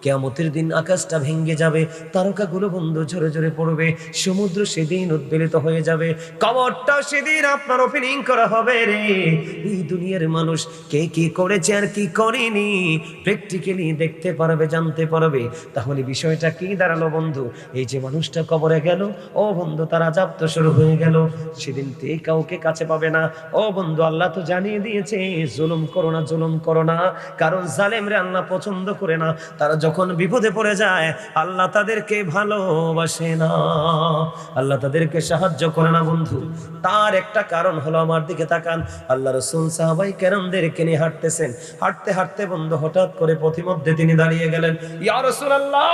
কিয়ামতের দিন আকাশটা ভেঙে যাবে, তারকাগুলো বন্ধু ঝরে ঝরে পড়বে, সমুদ্র সেদিন উদ্বেলিত হয়ে যাবে, কবরটাও সেদিন আপনার ওপেনিং করা হবে রে। এই দুনিয়ার মানুষ কে কি করেছে আর কি করেনি প্র্যাকটিক্যালি দেখতে পারবে, জানতে পারবে। তাহলে বিষয়টা কি দাঁড়ালো বন্ধু? এই যে মানুষটা কবরে গেল, ও বন্ধু তার আযাব তো শুরু হয়ে গেল, সেদিন তে কাউকে কাছে পাবে না। ও বন্ধু আল্লাহ তো জানিয়ে দিয়েছে, জুলুম করো না, জুলুম করো না, কারণ জালেমরে আল্লাহ পছন্দ করে না। তারা যখন বিপদে পড়ে যায় আল্লাহ তাদেরকে ভালোবাসে না, আল্লাহ তাদেরকে সাহায্য করে না বন্ধু। তার একটা কারণ হলো, আমার দিকে তাকান, আল্লাহ রাসূল সাহাবায়ে কেরামদেরকে নিয়ে হাঁটতেছেন, হাঁটতে হাঁটতে বন্ধু হঠাৎ করে পথিমধ্যে তিনি দাঁড়িয়ে গেলেন। ইয়া রাসূলুল্লাহ,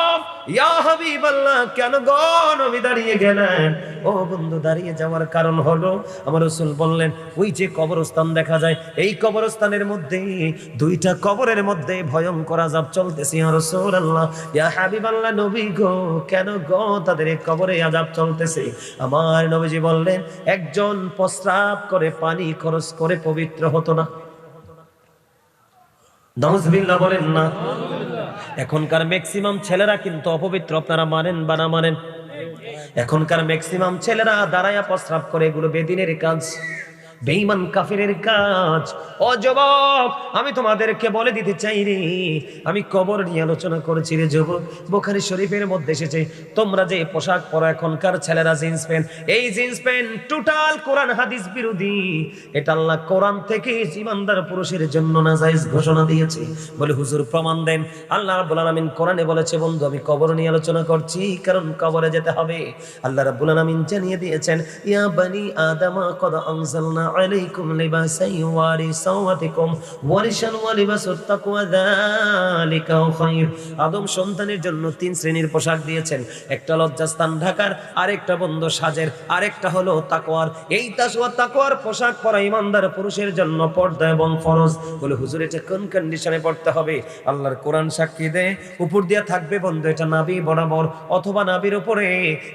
ইয়া হাবিবাল্লাহ, কেন গো নবী দাঁড়িয়ে গেলেন? ও বন্ধু দাঁড়িয়ে যাওয়ার কারণ হলো, আমার রাসূল বললেন, ওই যে কবরস্থান দেখা যায়, এই কবরস্থানের মধ্যে দুইটা কবরের মধ্যে ভয়ঙ্কর আযাব চলতেছে। ইয়া রাসূলুল্লাহ, ইয়া হাবিবাল্লাহ, নবী গো, কেন গো তাদের এই কবরে আযাব চলতেছে? আমার নবীজি বললেন, একজন প্রস্রাব করে পানি খরচ করে পবিত্র হতো না। নাউজুবিল্লাহ বলেন না। এখনকার ম্যাক্সিমাম ছেলেরা কিন্তু অপবিত্র, আপনারা মানেন বা না মানেন? এখনকার ম্যাক্সিমাম ছেলেরা দাঁড়ায়া প্রস্রাব করে, এগুলো বেদিনের কাজ, বেঈমান কাফিরের কাজ। ও যুবক, আমি তোমাদেরকে বলে দিতে চাই রে, আমি কবর নিয়ে আলোচনা করেছি রে যুবক। বুখারী শরীফের মধ্যে এসেছে, তোমরা যে পোশাক পরো এখনকার ছেলেরা, জিন্স প্যান্ট, এই জিন্স প্যান্ট টোটাল কোরআন হাদিস বিরোধী। এটা আল্লাহ কোরআন থেকে ঈমানদার পুরুষের জন্য নাজায়েজ ঘোষণা দিয়েছে। বলে হুজুর প্রমাণ দেন। আল্লাহ রাব্বুল আলামিন কোরআনে বলেছে বন্ধু, আমি কবর নিয়ে আলোচনা করছি কারণ কবরে যেতে হবে। আল্লাহ রাব্বুল আলামিন জানিয়ে দিয়েছেন, ইয়া বানি আদামা কদ আনজালনা আলাইকুম লিবাসান ইউয়ারি সাওয়াতিকুম ওয়ারিশান ওয়া লিবাসুত তাকওয়া যালিকা খায়র। আদম সন্তানের জন্য তিন শ্রেণীর পোশাক দিয়েছেন, একটা লজ্জাস্থান ঢাকার, আরেকটা বন্ধু সাজের, আরেকটা হলো তাকওয়ার। এই তাকওয়ার পোশাক পরা ঈমানদার পুরুষের জন্য পর্দা এবং ফরজ। বলে হুজুর এটা কোন কন্ডিশনে পড়তে হবে? আল্লাহর কোরআন সাক্ষী দেয়, উপর দিয়ে থাকবে বন্ধু এটা নাভি বরাবর, অথবা নাভির উপরে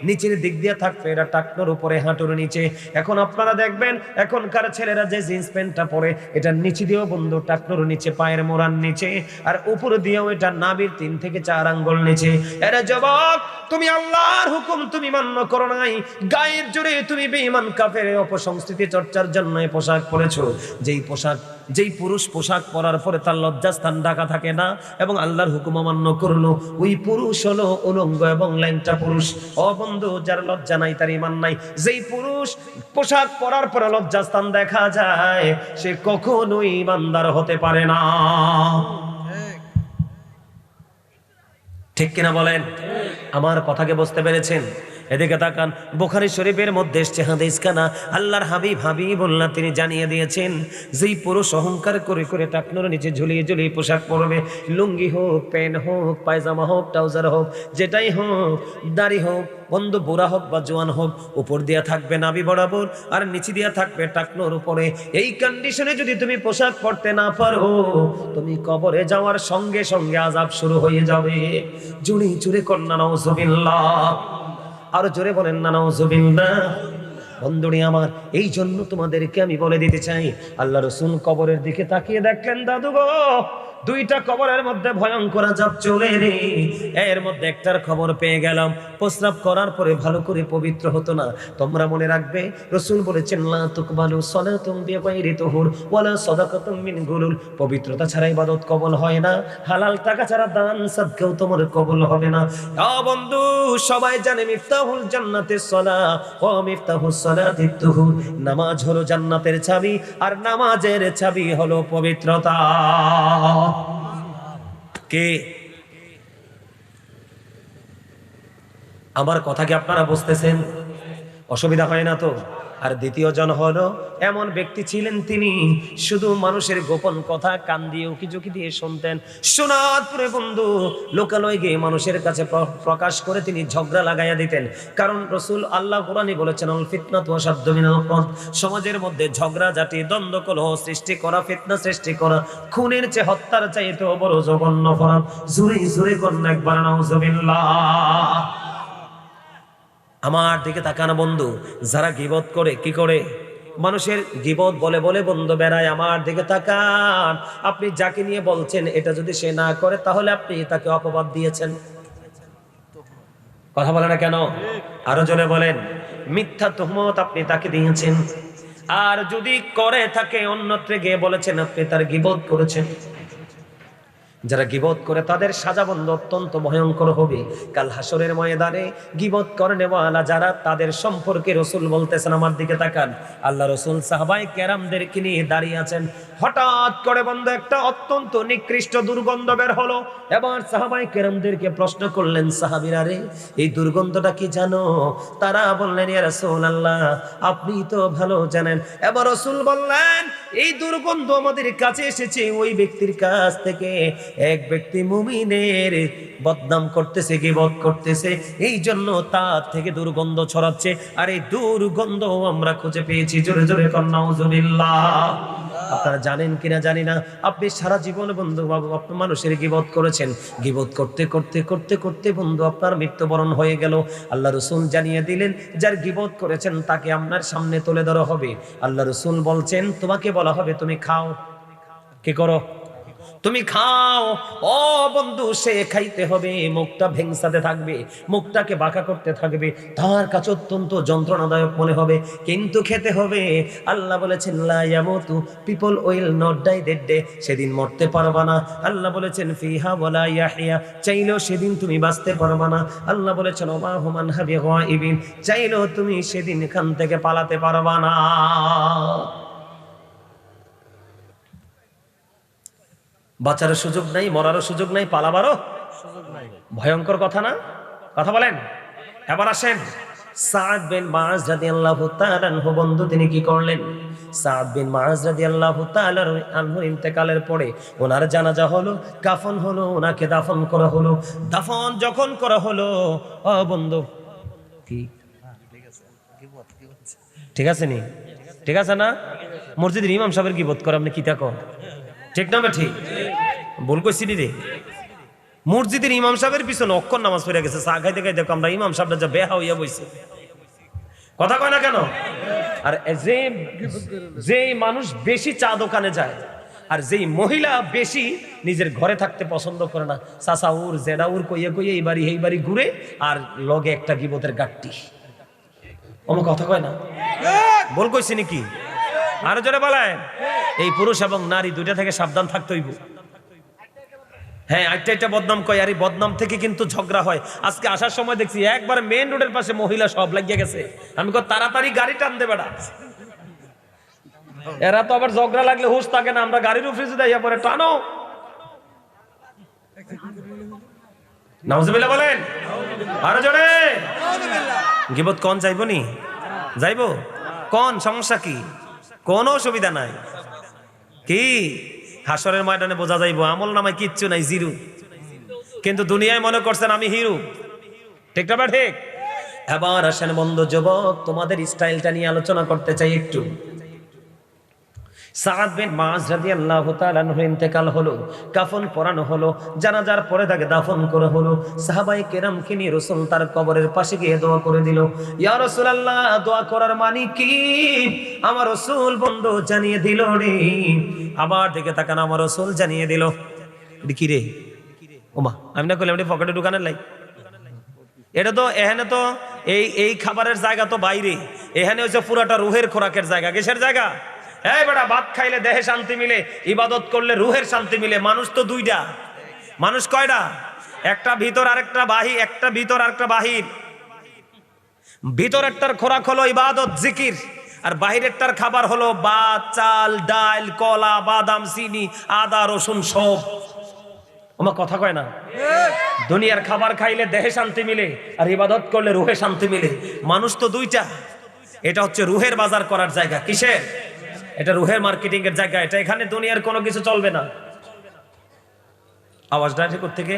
নিচের দিক দিয়ে থাকবে এটা টাকনোর উপরে, হাঁটুর নিচে। এখন আপনারা দেখবেন এখনকার ছেলেরা যে জিন্স প্যান্টটা পরে, এটা নিচে দিয়েও বন্ধু টাকনোর নিচে, পায়ের মোড়ার নিচে, আর উপর দিয়েও এটা নাভির 3 থেকে 4 আঙ্গুল নিচে। এরে যুবক, তুমি আল্লাহর হুকুম তুমি মান্য করো নাই, গায়ের জোরে তুমি বেঈমান কাফেরের অপসংস্কৃতি চর্চার জন্য এই পোশাক পরেছো। যেই পুরুষ পোশাক পরার পরে তার লজ্জাস্থান ঢাকা থাকে না এবং আল্লাহর হুকুম অমান্য করলো, ওই পুরুষ হলো উলঙ্গ এবং ল্যাংটা পুরুষ। ও বন্ধু, যার লজ্জা নাই তার ঈমান নাই। যেই পুরুষ পোশাক পরার পরে লজ্জাস্থান দেখা যায়, সে কখনোই ঈমানদার হতে পারে না। ঠিক কিনা বলেন? আমার কথাকে বুঝতে পেরেছেন? এদিকে তাকান, বুখারী শরীফের মধ্যে এসেছে হাদিসখানা, আল্লাহর হাবিবুল্লাহ তিনি জানিয়ে দিয়েছেন, যেই পুরুষ অহংকার করে করে টাকনোর নিচে ঝুলিয়ে ঝুলিয়ে পোশাক পরবে, লুঙ্গি হোক, প্যান্ট হোক, পায়জামা হোক, ট্রাউজার হোক, যেটাই হোক, দাড়ি হোক বন্ধু, বুড়া হোক বা জোয়ান হোক, উপর দিয়া থাকবে নাভি বরাবর আর নিচে দিয়া থাকবে টাকনোর উপরে। এই কন্ডিশনে যদি তুমি পোশাক পরতে না পারো, তুমি কবরে যাওয়ার সঙ্গে সঙ্গে আযাব শুরু হয়ে যাবে। জুড়ি চুরে কন্যা নাউজুবিল্লাহ, আরো জোরে বলেন না নাউজুবিল্লাহ। বন্ধুরি আমার, এই জন্য তোমাদেরকে আমি বলে দিতে চাই, আল্লাহ রাসূল কবরের দিকে তাকিয়ে দেখলেন, দাদু গো, দুইটা কবরের মধ্যে ভয়ঙ্কর আযাব চলে রে। এর মধ্যে একটার খবর পেয়ে গেলাম, প্রস্রাব করার পরে ভালো করে পবিত্র হতো না। তোমরা মনে রাখবে, রাসূল বলেছেন, লা তুকবালু সালাতুন বিগাইরি তুহুর ওয়ালা সাদাকাতুম মিন গুলুল। পবিত্রতা ছাড়া ইবাদত কবুল হয় না, হালাল টাকা ছাড়া দান সাদকাও তোমার কবুল হবে না। ও বন্ধু, সবাই জানে মিফতাহুল জান্নাতিস সালাহ ওয়া মিফতাহুস সালাতিত তুহুর। নামাজ হলো জান্নাতের চাবি, আর নামাজের চাবি হলো পবিত্রতা। কে? আমার কথা কি আপনারা বুঝতেছেন? অসুবিধা হয় না তো? আর দ্বিতীয় জন হলো এমন ব্যক্তি ছিলেন, তিনি শুধু মানুষের গোপন কথা কান দিয়ে উকিঝুঁকি দিয়ে শুনতেন। শোনার পরে বন্ধু লোকালয়ে গিয়ে মানুষের কাছে প্রকাশ করে তিনি ঝগড়া লাগাইয়া দিতেন। কারণ রাসূল আল্লাহ কোরআনে বলেছেন, আল ফিতনাতু আশাদ্দু মিনাল কতল। সমাজের মধ্যে ঝগড়া ঝাঁটি, দ্বন্দ্ব কলহ সৃষ্টি করা, ফিতনা সৃষ্টি করা, খুনের চেয়ে হত্যার চাইতেও বড় জঘন্য অপরাধ। জোরে জোরে কন্যা একবার নাউজুবিল্লাহ। আমার দিকে তাকানো বন্ধু, যারা গীবত করে, কি করে? মানুষের গীবত বলে বলে বন্ধু বেড়ায়, আমার দিকে তাকান। আপনি যাকে নিয়ে বলছেন এটা যদি সে না করে তাহলে আপনি তাকে অপবাদ দিয়েছেন। কথা বলে না কেন? আরো জোরে বলেন। মিথ্যা তুহমত আপনি তাকে দিয়েছেন। আর যদি করে থাকে অন্যত্র গিয়ে বলেছেন আপনি তার গীবত করেছেন। যারা গীবত করে তাদের সাজাবন্ধ অত্যন্ত ভয়ঙ্কর হবে। কাল হাসরের ময়দানে গীবত করনেওয়ালা যারা, তাদের সম্পর্কে রাসূল বলতেছেন, আমার দিকে তাকান, আল্লাহ রাসূল সাহাবায়ে কেরামদেরকে নিয়ে দাঁড়িয়ে আছেন। হঠাৎ করে বন্ধ একটা অত্যন্ত নিকৃষ্ট দুর্গন্ধ বের হলো। এবার সাহাবায়ে কেরামদেরকে প্রশ্ন করলেন, সাহাবীরা রে, এই দুর্গন্ধটা কি জানো? তারা বললেন, ইয়া রাসূলুল্লাহ, আপনি তো ভালো জানেন। এবার রাসূল বললেন, এই দুর্গন্ধ আমাদের কাছে এসেছে ওই ব্যক্তির কাছ থেকে, এক ব্যক্তি মুমিনের বদনাম করতেছে, গীবত করতেছে, এই জন্য তার থেকে দুর্গন্ধ ছড়াচ্ছে। আর এই দুর্গন্ধ আমরা খুঁজে পেয়েছি। জোরে জোরে কর নাউজুবিল্লাহ। আপনারা জানেন কিনা জানি না, আপনি সারা জীবন বন্ধু বাবু আপনি মানুষের গীবত করেছেন। গীবত করতে করতে করতে করতে বন্ধু আপনার মৃত্যুবরণ হয়ে গেল। আল্লাহ রাসূল জানিয়ে দিলেন, যার গীবত করেছেন তাকে আপনার সামনে তুলে ধরা হবে। আল্লাহ রাসূল বলছেন, তোমাকে বলা হবে তুমি খাও। কি করো? তুমি খাও। ও বন্ধু, সে খাইতে হবে, মুখটা ভেংসাতে থাকবে, মুখটাকে বাঁকা করতে থাকবে, তার কাছে অত্যন্ত যন্ত্রণাদায়ক মনে হবে, কিন্তু খেতে হবে। আল্লাহ বলেছেন, লা ইয়ামুতু, people will not die that day, সেদিন মরতে পারবা না। আল্লাহ বলেছেন, ফিহা ওয়ালা ইয়াহইয়া, চাইলেও সেদিন তুমি বাঁচতে পারবা না। আল্লাহ বলেছেন, ওমা হুমান হাবি গায়িবিন, চাইলেও তুমি সেদিন এখান থেকে পালাতে পারবা না। বাঁচারও সুযোগ নাই, মরারও সুযোগ নাই, পালাবারও সুযোগ নাই। ভয়ঙ্কর কথা না? কথা বলেন। এবার আসেন, সাদ বিন মুআজ রাদিয়াল্লাহু তাআলা আনহু, বন্ধু তিনি কি করলেন? সাদ বিন মুআজ রাদিয়াল্লাহু তাআলা আনহু ইন্তেকালের পরে ওনার জানাজা হলো, কাফন হলো, ওনাকে দাফন করা হলো। দাফন যখন করা হলো, ও বন্ধু কি ঠিক আছে নি? ঠিক আছে না? মসজিদের ইমাম সাহেবের গীবত করে আপনি কি তা কন? ঠিক না? ঠিক বল কইছি রে। মসজিদের ইমাম সাহেবের পিছনে অক্ষর নামাজ পড়ে গেছে, চা খাইতে খাইতে আমরা ইমাম সাহেবটা যা বেহা হইয়া বইছে। কথা কয় না কেন? আর যে মানুষ বেশি চা দোকানে যায়, আর যেই মহিলা বেশি নিজের ঘরে থাকতে পছন্দ করে না, চাচা উর জেডা উর কইয়ে কইয়ে এই বাড়ি এই বাড়ি ঘুরে, আর লগে একটা গীবতের গাট্টি। আমার কথা কয় না? বল কইছি নাকি? আরো জোরে বলেন। এই পুরুষ এবং নারী দুইটা থেকে সাবধান থাকতে হইব। হ্যাঁ, একটা বদনাম কয়, আর এই বদনাম থেকে কিন্তু ঝগড়া হয়। আজকে আসার সময় দেখছি একবার মেইন রোডের পাশে মহিলা সব লাগিয়ে গেছে। আমি কই তাড়াতাড়ি গাড়ি টান দে বেটা। এরা তো আবার ঝগড়া লাগলে হুঁশ থাকে না, আমরা গাড়ির উপরে যদি ইয়া পরে টানো। নাউজুবিল্লাহ বলেন। আরো জোরে। গীবত কোন যাইব নি? যাইবো? কোন সমস্যা কি? কোনো অসুবিধা নাই। কি হাসরের ময়দানে বোঝা যাইব, আমল নামায় কিচ্ছু নাই, জিরো। কিন্তু দুনিয়ায় মনে করছেন আমি হিরো। ঠিক না? ঠিক। এবার আসেন বন্ধু যুবক, তোমাদের স্টাইলটা নিয়ে আলোচনা করতে চাই একটু। সাদ বিন মুআজ রাদিয়াল্লাহু তাআলা আনহু ইন্তেকাল হলো, কাফন পরানো হলো, জানাজার পরে তাকে দাফন করা হলো। সাহাবায়ে কেরামকে নিয়ে রাসূল তার কবরের পাশে গিয়ে দোয়া করে দিল। ইয়া রাসূলুল্লাহ, দোয়া করার মানে কি? আমার রাসূল বন্ধু জানিয়ে দিল রে। আবার দিকে তাকান, আমার রাসূল জানিয়ে দিল। এটা কি রে? ওমা, আমি না কইলাম এটা পকেটে ঢুকানোর লাই? এটা তো এখানে তো এই খাবারের জায়গা তো বাইরে, এখানে হচ্ছে পুরাটা রুহের খোরাকের জায়গা। কিসের জায়গা? এই বেটা, ভাত খাইলে দেহে শান্তি মিলে, ইবাদত করলে রুহের শান্তি মিলে। মানুষ তো দুইটা। মানুষ কয়টা? একটা ভিতর আর একটা বাহির। একটা ভিতর আর একটা বাহির। ভিতরেরটার খোরাক হলো ইবাদত জিকির, আর বাহিরেরটার খাবার হলো ভাত, চাল, ডাল, কলা, বাদাম, চিনি, আদা, রসুন সব। আমার কথা কয় না? দুনিয়ার খাবার খাইলে দেহে শান্তি মিলে, আর ইবাদত করলে রুহে শান্তি মিলে। মানুষ তো দুইটা। এটা হচ্ছে রুহের বাজার করার জায়গা। কিসের? এটা রুহের মার্কেটিং এর জায়গা। এটা এখানে দুনিয়ার কোনো কিছু চলবে না। আওয়াজটা ঠিক থেকে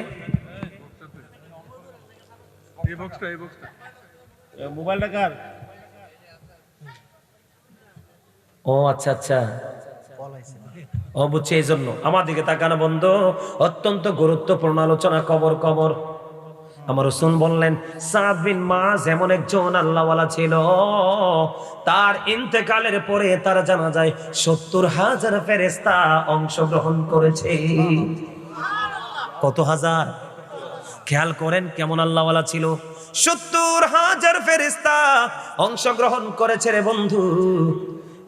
মোবাইলটা কার? ও আচ্ছা আচ্ছা, ও বুঝছি। এই জন্য আমার দিকে তাকানো বন্ধ। অত্যন্ত গুরুত্বপূর্ণ আলোচনা। কবর কবর আমার রাসূল বললেন সাদ বিন মুআজ এমন একজন আল্লাহওয়ালা ছিল, তার ইন্তেকালের পরে তার জানাজায় ৭০,০০০ ফেরেশতা অংশগ্রহণ করেছে। কত হাজার? খেয়াল করেন কেমন আল্লাহওয়ালা ছিল। ৭০,০০০ ফেরেশতা অংশগ্রহণ করেছে রে বন্ধু।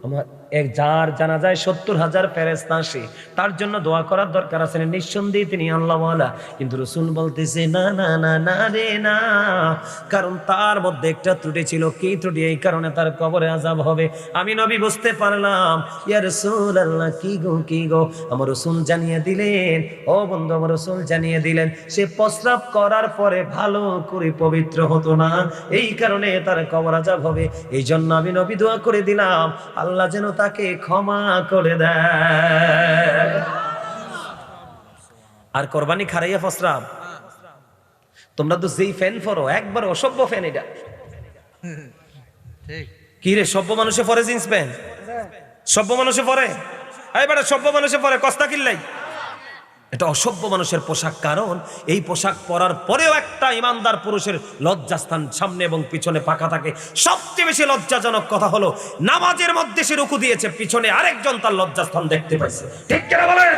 আমার এক যার জানাজায় ৭০,০০০ ফেরেশতা আসে, তার জন্য দোয়া করার দরকার আছে, নিঃসন্দেহে তিনি আল্লাহওয়ালা। কিন্তু রাসূল বলতেছে না না না না রে না, কারণ তার মধ্যে একটা ত্রুটি ছিল। কি ত্রুটি? এই কারণে তার কবরে আযাব হবে। আমি নবী বুঝতে পারলাম। ইয়া রাসূলুল্লাহ, কি গো কি গো? আমার রাসূল জানিয়ে দিলেন, ও বন্ধু, আমার রাসূল জানিয়ে দিলেন সে প্রস্রাব করার পরে ভালো করে পবিত্র হতো না, এই কারণে তার কবর আযাব হবে। এই জন্য আমি নবী দোয়া করে দিলাম আল্লাহ যেন তাকে ক্ষমা করে দেয়। আর কোরবানি খারাইয়া প্রস্রাব, তোমরা তো যেই ফ্যান পরো একবার অসভ্য ফ্যান। এটা কি রে? সভ্য মানুষে পরে জিন্স প্যান্ট? সভ্য মানুষে পরে? এইবারে সভ্য মানুষে পরে কস্তা কিল্লাই। এটা অসভ্য মানুষের পোশাক। কারণ এই পোশাক পরার পরেও একটা ইমানদার পুরুষের লজ্জাস্থান সামনে এবং পিছনে পাকা থাকে। সবচেয়ে বেশি লজ্জাজনক কথা হলো নামাজের মধ্যে সে রুকু দিয়েছে, পিছনে আরেকজন তার লজ্জাস্থান দেখতে পাইছে। ঠিক কিনা বলেন?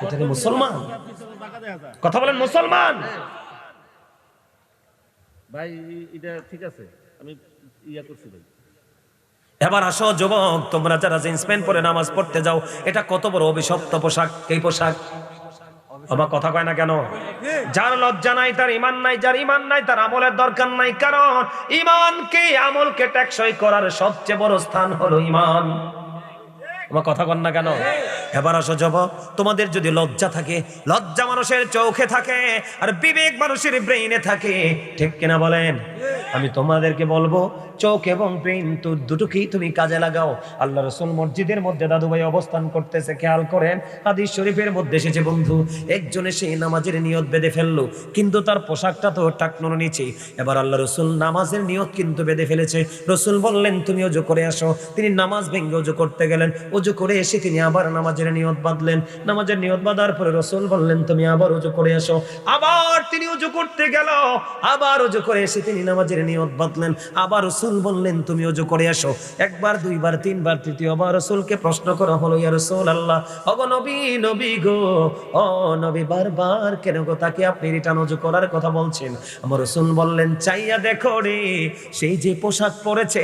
এটা কি মুসলমান? কথা বলেন মুসলমান ভাই, এটা ঠিক আছে, আমি ইয়া করছি ভাই। এবার আসো যুবক, তোমরা যারা জিন্স প্যান্ট পরে নামাজ পড়তে যাও, এটা কত বড় অভিশপ্ত পোশাক। এই পোশাক আমার কথা কয় না কেন? যার লজ্জা নাই তার ঈমান নাই, যার ঈমান নাই তার আমলের দরকার নাই। কারণ ঈমানকে আমলকে টেকসই করার সবচেয়ে বড় স্থান হলো ঈমান। আমার কথা কন না কেন? এবার আসো যুবক, তোমাদের যদি লজ্জা থাকে, লজ্জা মানুষের চোখে থাকে আর বিবেক মানুষের ব্রেইনে থাকে, ঠিক কিনা বলেন? আমি তোমাদেরকে বলবো চোখ এবং ব্রেইন দুটোকেই তুমি কাজে লাগাও। আল্লাহ রাসূল মসজিদের মধ্যে দাদু ভাই অবস্থান করতেছে, খেয়াল করেন হাদিস শরীফের মধ্যে এসেছে বন্ধু, একজনে সেই নামাজের নিয়ত বেঁধে ফেললো, কিন্তু তার পোশাকটা তো টাকনোর নিচে। এবার আল্লাহ রাসূল নামাজের নিয়ত কিন্তু বেঁধে ফেলেছে। রাসূল বললেন তুমি ওযু করে আসো। তিনি নামাজ ভেঙে ওযু করতে গেলেন, ওযু করে এসে তিনি আবার নামাজের নিয়ত বাঁধলেন। নামাজের নিয়ত বাঁধার পরে রাসূল বললেন তুমি আবার ওযু করে আসো। আবার তিনি ওযু করতে গেল, আবার ওযু করে এসে তিনি নামাজের নিয়ত বাঁধলেন। আবার রাসূল বললেন তুমি ওযু করে আসো। একবার, দুইবার, তিনবার, তৃতীয়বার রাসূলকে প্রশ্ন করা হলো, ইয়া রাসূলুল্লাহ, ওগো নবী, নবী গো, ও নবী, বারবার কেন গো তাকে আপনি রিটার্ন ওযু করার কথা বলছেন? আমার রাসূল বললেন চাইয়া দেখো রে, সেই যে পোশাক পরেছে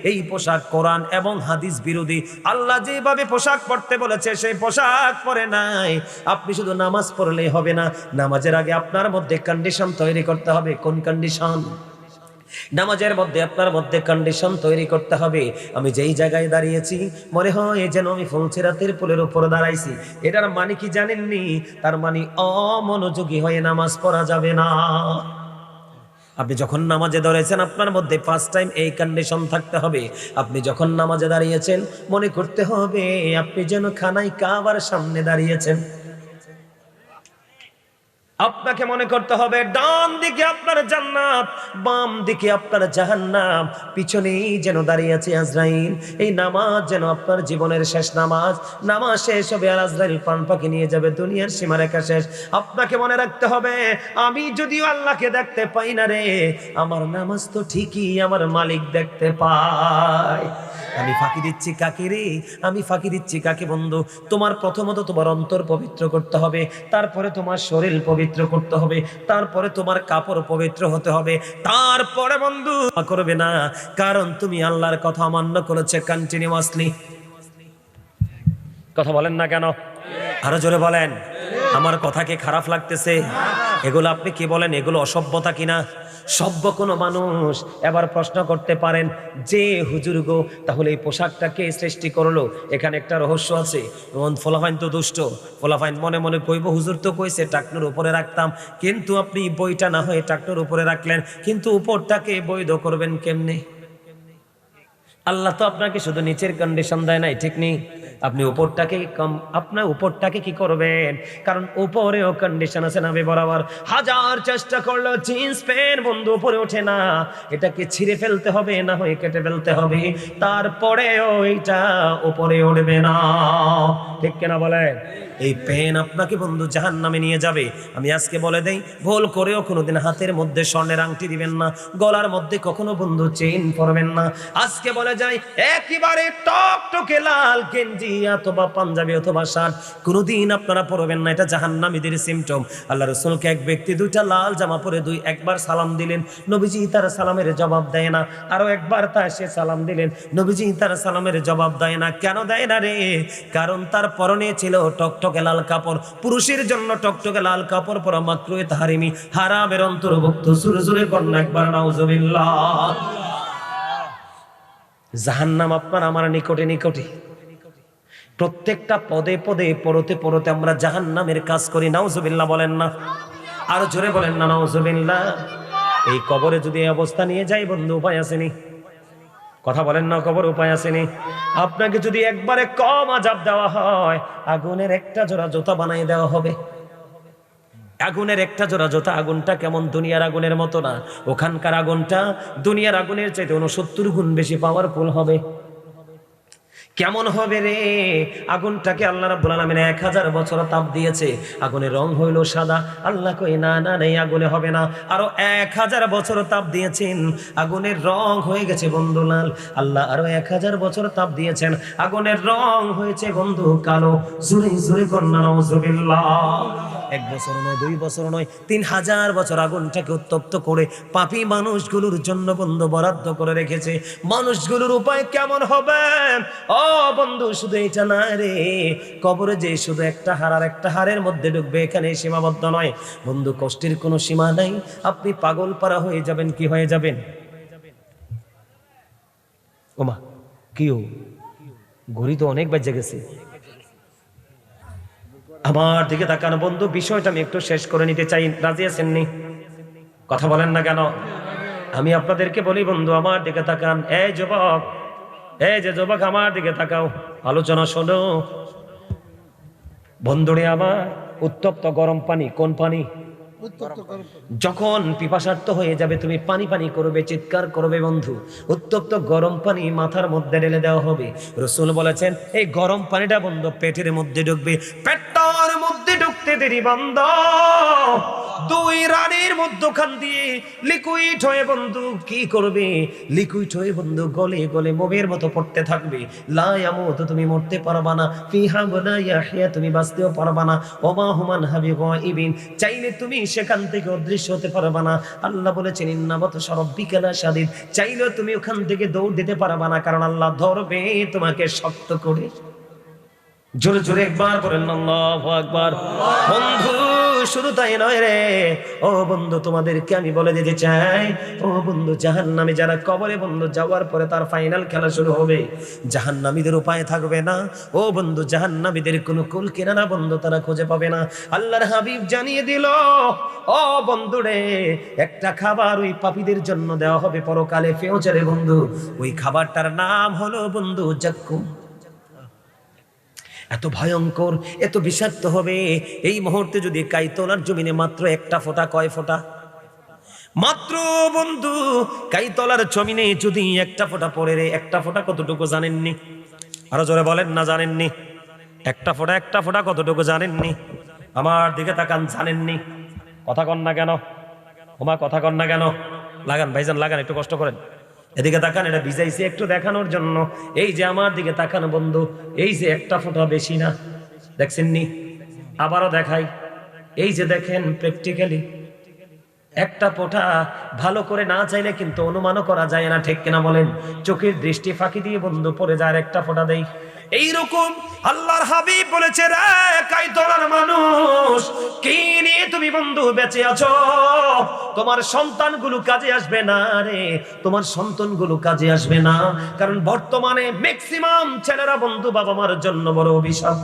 এই পোশাক কোরআন এবং হাদিস বিরোধী। আল্লাহ যেভাবে পোশাক পরতে বলেছে সেই পোশাক পরে নাই। আপনি শুধু নামাজ পড়লেই হবে না, নামাজের আগে আপনার মধ্যে কন্ডিশন তৈরি করতে হবে। কোন কন্ডিশন? নামাজের মধ্যে আপনার মধ্যে কন্ডিশন তৈরি করতে হবে। আমি যেই জায়গায় দাঁড়িয়েছি মনে হয় যেন আমি ফুলছেরাতের পুলের উপরে দাঁড়াইছি। এটার মানে কি জানেননি? তার মানে অমনোযোগী হয়ে নামাজ পড়া যাবে না। আপনি যখন নামাজে দাঁড়িয়েছেন আপনার মধ্যে ফার্স্ট টাইম এই কন্ডিশন থাকতে হবে। আপনি যখন নামাজে দাঁড়িয়েছেন মনে করতে হবে আপনি যেন খানায় কাবার সামনে দাঁড়িয়েছেন। আপনাকে মনে করতে হবে ডান দিকে আপনার জান্নাত, বাম দিকে আপনার জাহান্নাম, পিছনেই যেন দাঁড়িয়ে আছে আজরাইল। এই নামাজ যেন আপনার জীবনের শেষ নামাজ। নামাজ শেষ হবে আর আজরাইল প্রাণ পাখি নিয়ে যাবে, দুনিয়ার সীমারেখা শেষ। আপনাকে মনে রাখতে হবে আমি যদিও আল্লাহকে দেখতে পাই না রে, আমার নামাজ তো ঠিকই আমার মালিক দেখতে পায়। আমি ফাঁকি দিচ্ছি কাকে রে? আমি ফাঁকি দিচ্ছি কাকে বন্ধু? তোমার প্রথমত তোমার অন্তর পবিত্র করতে হবে, তারপরে তোমার শরীর পবিত্র করতে হবে, তারপরে তোমার কাপড় পবিত্র হতে হবে, তারপরে বন্ধু করবে না, কারণ তুমি আল্লাহর কথা অমান্য করেছে কন্টিনিউয়াসলি। কথা বলেন না কেন? আরো জোরে বলেন। আমার কথা কি খারাপ লাগতেছে? এগুলো আপনি কি বলেন, এগুলো অসভ্যতা কিনা? সভ্য কোনো মানুষ এবার প্রশ্ন করতে পারেন যে হুজুর গো তাহলে এই পোশাকটা কে সৃষ্টি করলো? এখানে একটা রহস্য আছে। ফলাফাইন তো দুষ্ট, ফলাফাইন মনে মনে কইব হুজুর তো কইছে টাকনুর উপরে রাখতাম, কিন্তু আপনি বইটা না হয়ে টাকনুর উপরে রাখলেন, কিন্তু উপরটাকে বৈধ করবেন কেমনে? আল্লাহ তো আপনাকে শুধু নিচের কন্ডিশন দেয় নাই, ঠিক নেই? আপনি উপরটাকে আপনার উপরটাকে কি করবেন? কারণ উপরেও কন্ডিশন আছে নাভি বরাবর। হাজার চেষ্টা করলেও জিন্স প্যান্ট বন্ধু উপরে ওঠে না, এটাকে ছিঁড়ে ফেলতে হবে, না হয়ে কেটে ফেলতে হবে, তারপরেও এইটা উপরে উঠবে না। ঠিক কিনা বলেন? এই পেন আপনাকে বন্ধু জাহান্নামে নিয়ে যাবে। আমি আজকে বলে দেই, ভুল করেও কোনোদিন হাতের মধ্যে স্বর্ণের আংটি দিবেন না, গলার মধ্যে কখনো বন্ধু চেইন পরবেন না। আজকে বলে যাই, একেবারে টকটকে লাল গেঞ্জি অথবা পাঞ্জাবি অথবা শার্ট কোনোদিন আপনারা পরবেন না, এটা জাহান্নামীদের সিমটম। আল্লাহ রাসূলকে এক ব্যক্তি দুইটা লাল জামা পরে একবার সালাম দিলেন, নবীজি তার সালামের জবাব দেয় না। আরো একবার সে সালাম দিলেন, নবীজি তার সালামের জবাব দেয় না। কেন দেয় না রে? কারণ তার পরনে ছিল টকটকে লাল কাপড়। পুরুষের জন্য টকটকে লাল কাপড় পরা মাত্রই তাহরিমি, হারামের অন্তর্ভুক্ত। সুরে সুরে কন্যা একবার নাউজুবিল্লাহ। জাহান্নাম আপনার আমার নিকটে নিকটে, প্রত্যেকটা পদে পদে পড়তে পড়তে আমরা জাহান্নামের কাজ করি। নাউজুবিল্লাহ বলেন না? আরো জোরে বলেন না নাউজুবিল্লাহ। এই কবরে যদি এই অবস্থা নিয়ে যাই বন্ধু, উপায় আসেনি? কথা বলেন না, কবর উপায় আসেনি? আপনাকে যদি একবারে কম আযাব দেওয়া হয়, আগুনের একটা জোড়া জুতা বানিয়ে দেওয়া হবে। আগুনের একটা জোড়া জুতা, আগুনটা কেমন? দুনিয়ার আগুনের মতো না, ওখানকার আগুনটা দুনিয়ার আগুনের চাইতে 69 গুণ বেশি পাওয়ারফুল হবে। কেমন হবে রে? আগুনটাকে আল্লাহ রাব্বুল আলামিন 1000 বছর তাপ দিয়েছে, আগুনের রং হইল সাদা। আল্লাহ কই না না এই আগুনে হবে না, আরো 1000 বছর তাপ দিয়েছেন, আগুনের রং হয়ে গেছে বন্ধু লাল। আল্লাহ আরো 1000 বছর তাপ দিয়েছেন, আগুনের রং হয়েছে বন্ধু কালো। জোরে জোরে কন্যা নাউজুবিল্লাহ। 1 বছর নয়, 2 বছর নয়, 3000 বছর আগুনটাকে উত্তপ্ত করে পাপী মানুষগুলোর জন্য বন্ধু বরাদ্দ করে রেখেছে। মানুষগুলোর উপায় কেমন হবে? ও বন্ধু, শুধু এটা না রে, কবরে যে শুধু একটা হার আর একটা হারের মধ্যে ঢুকবে, এখানে সীমাবদ্ধ নয় বন্ধু, কষ্টের কোনো সীমা নাই। আপনি পাগল পারা হয়ে যাবেন। কি হয়ে যাবেন? ওমা কি ও, ঘড়ি তো অনেক বাজে গেছে। আমার দিকে তাকান বন্ধু, বিষয়টা আমি একটু শেষ করে নিতে চাই। রাজি আছেন নি? কথা বলেন না কেন? আমি আপনাদেরকে বলি বন্ধু, আমার দিকে তাকান। এই যুবক, এই যে যুবক, আমার দিকে তাকাও, আলোচনা শোনো। বন্ধুরে আমার, উত্তপ্ত গরম পানি, কোন পানি? যখন পিপাসার্ত হয়ে যাবে তুমি পানি পানি করবে, চিৎকার করবে বন্ধু, উত্তপ্ত গরম পানি মাথার মধ্যে ঢেলে দেওয়া হবে। রাসূল বলেছেন এই গরম পানিটা বন্ধু পেটের মধ্যে ঢুকবে, পেটটার মধ্যে ঢুকতে দেরি বন্ধ, 2 রানের মধ্যখান দিয়ে লিকুইড হয়ে বন্ধু কি করবে? লিকুইড হয়ে বন্ধু গলে গলে মোমের মতো পড়তে থাকবে। লা ইয়ামুতু, তুমি মরতে পারবা না, ফিহা ওয়ালা ইয়াহইয়া, তুমি বাঁচতেও পারবা না, ওমা হুমান হাবিগাইবিন, চাইলে তুমি সেখান থেকে অদৃশ্য হতে পারবা না। আল্লাহ বলেছেন ইন্না বাতশা রাব্বিকা লাশাদীদ, চাইলে তুমি ওখান থেকে দৌড় দিতে পারবা না, কারণ আল্লাহ ধরবে তোমাকে শক্ত করে। জোরে জোরে একবার বলেন আল্লাহু আকবার। বন্ধু শুধু তাই নয় রে, ও বন্ধু তোমাদেরকে আমি বলে দিতে চাই, ও বন্ধু জাহান্নামী যারা কবরে বন্ধু যাওয়ার পরে তার ফাইনাল খেলা শুরু হবে, জাহান্নামীদের উপায় থাকবে না। ও বন্ধু জাহান্নামীদের কোনো কুল কিনারা বন্ধু তারা খুঁজে পাবে না। আল্লাহর হাবিব জানিয়ে দিল, ও বন্ধু রে, একটা খাবার ওই পাপীদের জন্য দেওয়া হবে পরকালে, ফিউচারে বন্ধু। ওই খাবারটার নাম হলো বন্ধু জাক্কুম। এত ভয়ঙ্কর, এত বিষাক্ত হবে। এই মুহূর্তে যদি কাইতলার জমিনে মাত্র একটা ফোঁটা, কয় ফোঁটা? মাত্র বন্ধু কাইতলার জমিনে যদি একটা ফোঁটা পড়ে রে, একটা ফোঁটা কতটুকু জানেননি? আরো জোরে বলেন না জানেননি? একটা ফোঁটা কতটুকু জানেননি? আমার দিকে তাকান, জানেননি? কথা কন না কেন? ওমা কথা কন না কেন? লাগান ভাইজান লাগান, একটু কষ্ট করেন। এদিকে তাকান, এটা ভিজাইছে একটু দেখানোর জন্য। এই যে আমার দিকে তাকান বন্ধু, এই যে একটা ফোঁটা, বেশি না, দেখছেন নি? আবারও দেখাই, এই যে দেখেন প্র্যাকটিক্যালি একটা ফোঁটা। ভালো করে না চাইলে কিন্তু অনুমানও করা যায় না, ঠিক কিনা বলেন? চোখের দৃষ্টি ফাঁকি দিয়ে বন্ধু পড়ে যায়, একটা ফোঁটা দেই। এইরকম আল্লাহর হাবিব বলেছে, রে কাইতলার মানুষ, কি নিয়ে তুমি বন্ধু বেঁচে আছো? তোমার সন্তানগুলো কাজে আসবে না রে, তোমার সন্তানগুলো কাজে আসবে না। কারণ বর্তমানে ম্যাক্সিমাম ছেলেরা বন্ধু বাবা মার জন্য বড় অভিশাপ।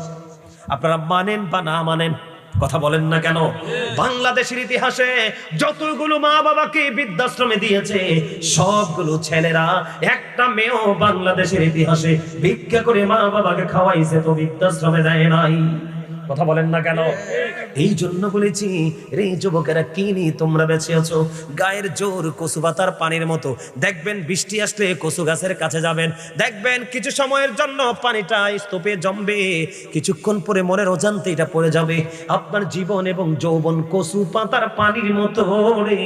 আপনারা মানেন বা না মানেন, কথা বলেন না কেন? বাংলাদেশের ইতিহাসে যতগুলো মা বাবাকে বৃদ্ধাশ্রমে দিয়েছে, সবগুলো ছেলেরা, একটা মেয়েও বাংলাদেশের ইতিহাসে ভিক্ষা করে মা বাবাকে খাওয়াইছে তো বৃদ্ধাশ্রমে দেয় নাই। কথা বলেন না কেন? এই জন্য বলেছি রে যুবকেরা, কি নিয়ে তোমরা বেঁচে আছো? গায়ের জোর কচু পাতার পানির মতো। দেখবেন বৃষ্টি আসলে কচু গাছের কাছে যাবেন, দেখবেন কিছু সময়ের জন্য পানিটা স্তূপে জমবে, কিছুক্ষণ পরে মনের অজান্তে এটা পড়ে যাবে। আপনার জীবন এবং যৌবন কচু পাতার পানির মতো রে,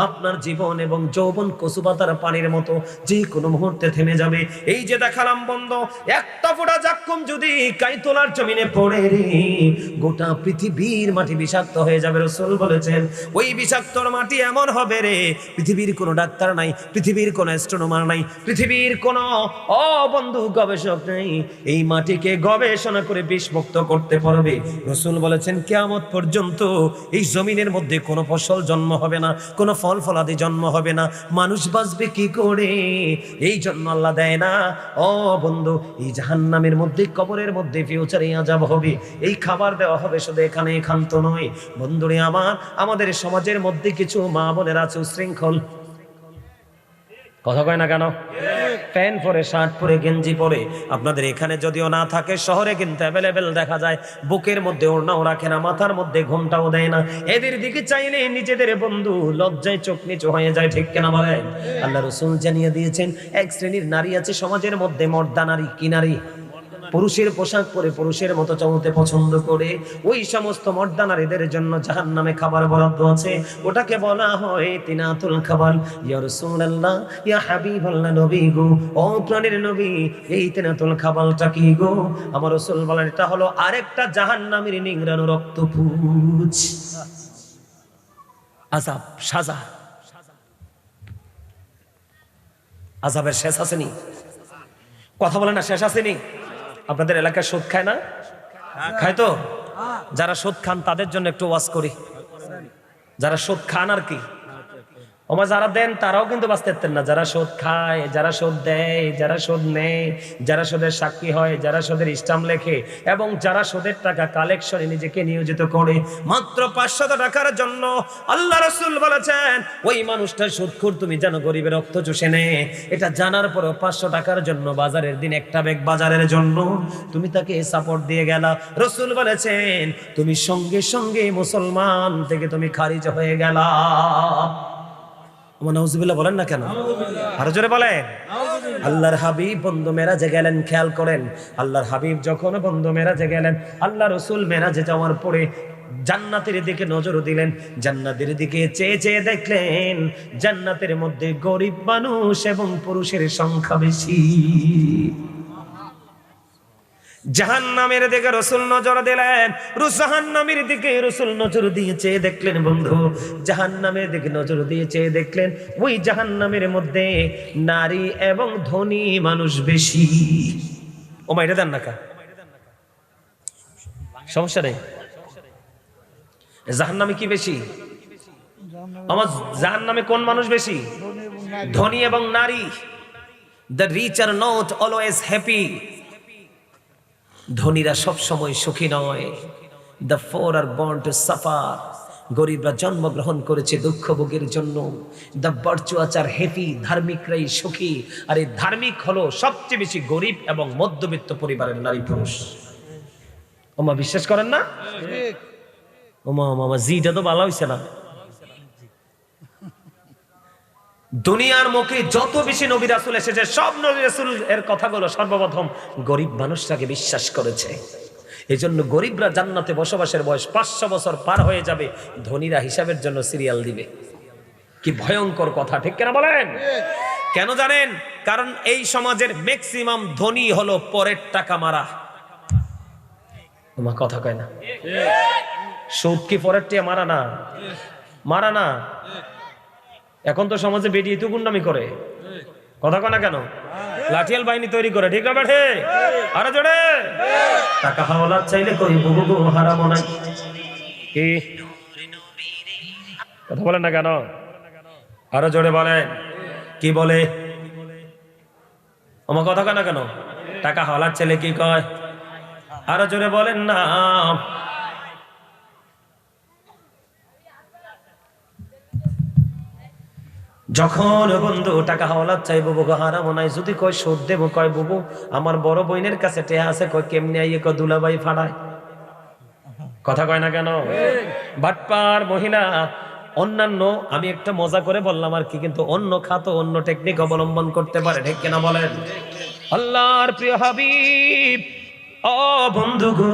আপনার জীবন এবং যৌবন কচু পাতার পানির মতো, যে কোনো মুহূর্তে থেমে যাবে। এই যে দেখালাম বন্ধ, একটা ফোঁটা জাক্কুম যদি কাইতলার জমিনে পড়ে রে, গোটা পৃথিবীর মাটি বিষাক্ত হয়ে যাবে। রাসূল বলেছেন ওই বিষাক্তর মাটি এমন হবে রে, পৃথিবীর কোনো ডাক্তার নাই, পৃথিবীর কোনো অ্যাস্ট্রোনমার নাই, পৃথিবীর কোনো বন্ধু গবেষক নেই এই মাটিকে গবেষণা করে বিষমুক্ত করতে পারবে। রাসূল বলেছেন কিয়ামত পর্যন্ত এই জমিনের মধ্যে কোনো ফসল জন্ম হবে না, কোনো ফল ফলাদি জন্ম হবে না, মানুষ বাঁচবে কি করে? এই জন্য আল্লাহ দেয় না। বন্ধু, এই জাহান্নামের মধ্যে, কবরের মধ্যে ফিউচারে আযাব হবে, এই খাবার দেওয়া হবে শুধু এখানে এখান্ত নয়। বন্ধুরে আমার, আমাদের সমাজের মধ্যে কিছু মা বোনেরা আছে উশৃঙ্খল। কথা কয় না কেন? প্যান্ট পরে, শার্ট পরে, গেঞ্জি পরে। আপনাদের এখানে যদিও না থাকে, শহরে কিন্তু অ্যাভেলেবেল দেখা যায়। বুকের মধ্যে ওড়নাও রাখে না, মাথার মধ্যে ঘোমটাও দেয় না। এদের দিকে চাইলে নিজেদের বন্ধু লজ্জায় চোখ নিচু হয়ে যায়, ঠিক কিনা বলেন? আল্লাহ রাসূল জানিয়ে দিয়েছেন এক শ্রেণীর নারী আছে সমাজের মধ্যে, মর্দা নারী। কি নারী? পুরুষের পোশাক পরে পুরুষের মতো চলতে পছন্দ করে। ওই সমস্ত মর্দা নারীদের জন্য জাহান্নামে খাবার বরাদ্দ আছে, ওটাকে বলা হয় তিনাতুল খাবার। ইয়া রাসূলুল্লাহ, ইয়া হাবিবাল্লাহ, নবী গো, ও প্রাণের নবী, এই তিনাতুল খাবারটা কি গো? আমার রাসূল বলেন এটা হলো আরেকটা জাহান্নামের নিংড়ানো রক্তপুঞ্জ, আযাব, সাজা। আযাবের শেষ আসেনি। কথা বলে না, শেষ আসেনি। আপনাদের এলাকায় সুদ খায় না? খায় তো? যারা সুদ খান তাদের জন্য একটু ওয়াজ করি। যারা সুদ খান আর কি, যারা দেন তারাও কিন্তু বাঁচতে পারতেন না। যারা সুদ খায়, যারা সুদ দেয়, যারা সুদ নেয়, যারা সুদের সাক্ষী হয়, যারা সুদের স্টাম্প লেখে, এবং যারা সুদের টাকা কালেকশনে নিজেকে নিয়োজিত করে মাত্র 500 টাকার জন্য, আল্লাহ রাসূল বলেছেন ওই মানুষটা সুদখোর, তুমি জানো গরিবের রক্ত চুষে নেয়। এটা জানার পরেও 500 টাকার জন্য বাজারের দিন একটা ব্যাগ বাজারের জন্য তুমি তাকে সাপোর্ট দিয়ে গেলা। রাসূল বলেছেন তুমি সঙ্গে সঙ্গে মুসলমান থেকে তুমি খারিজ হয়ে গেলা। নাউজুবিল্লাহ বলেন না কেন? আরো জোরে বলেন। আল্লাহর হাবিব বন্ধু মেরাজে গেলেন, খেয়াল করেন। আল্লাহর হাবিব যখন বন্ধু মেরাজে গেলেন, আল্লাহ রাসূল মেরাজে যাওয়ার পরে জান্নাতের দিকে নজর দিলেন। জান্নাতের দিকে চেয়ে চেয়ে দেখলেন জান্নাতের মধ্যে গরিব মানুষ এবং পুরুষের সংখ্যা বেশি। জাহান্নামের দিকে রাসূল নজর দিলেন, জাহান্নামের দিকে রাসূল নজর দিয়েছে, দেখলেন বন্ধু জাহান্নামের দিকে নজর দিয়েছে, দেখলেন ওই জাহান্নামের মধ্যে নারী এবং ধনী মানুষ বেশি। ওমা এটা দেন না কা, সমস্যা নেই। জাহান্নামে কি বেশি? আমার জাহান্নামে কোন মানুষ বেশি? ধনী এবং নারী। The rich are not always happy. ধনীরা সব সময় সুখী নয়। The poor are born to suffer. গরিবরা জন্মগ্রহণ করেছে দুঃখ ভোগের জন্য। The virtuous are happy. ধার্মিকরাই সুখী। আর এই ধার্মিক হলো সবচেয়ে বেশি গরিব এবং মধ্যবিত্ত পরিবারের নারী পুরুষ। ওমা বিশ্বাস করেন না? ওমা মামা জিটা তো ভালো হইছে না। দুনিয়ার মুখে যত বেশি নবী রাসূল এসেছে, সব নবী রাসূল এর কথাগুলো সর্বপ্রথম গরিব মানুষটাকে বিশ্বাস করেছে। এই জন্য গরিবরা জান্নাতে বসবাসের বয়স 500 বছর পার হয়ে যাবে, ধনীরা হিসাবের জন্য সিরিয়াল দিবে। কি ভয়ঙ্কর কথা, ঠিক কিনা বলেন? কেন জানেন? কারণ এই সমাজের ম্যাক্সিমাম ধনী হলো পরের টাকা মারা। তোমার কথা কয় না? সুদ কি পরের টাকা মারা না? মারা না। এখন তো সমাজে বেরিয়ে তো গুন্ডামি করে, কথা কয় না কেন? লাঠিয়াল বাহিনী তৈরি করে, ঠিক না বেঠে? আরে জোরে টাকা হাওলাত চাইলে কই বুবু হারাম না কি? কথা বলেন না কেন? আরো জোরে বলেন। কি বলে? আমার কথা কয় না কেন? টাকা হাওলাত চাইলে কি কয়? আরো জোরে বলেন না। যখন বন্ধু টাকা হাওলাত চাই, বুবু হারাম নাই। যদি কয় সুদ দেবো, কয় বুবু আমার বড় বোনের কাছে টেহা আছে, কয় কেমনে আইয়ে, কয় দুলাভাই ফাড়ায়। কথা কয় না কেন? বাটপার মহিলা। অন্যান্য আমি একটা মজা করে বললাম আর কি, কিন্তু অন্য খাতো অন্য টেকনিক অবলম্বন করতে পারে, ঠিক কিনা বলেন? আল্লাহর প্রিয় হাবিব, ও বন্ধু গো,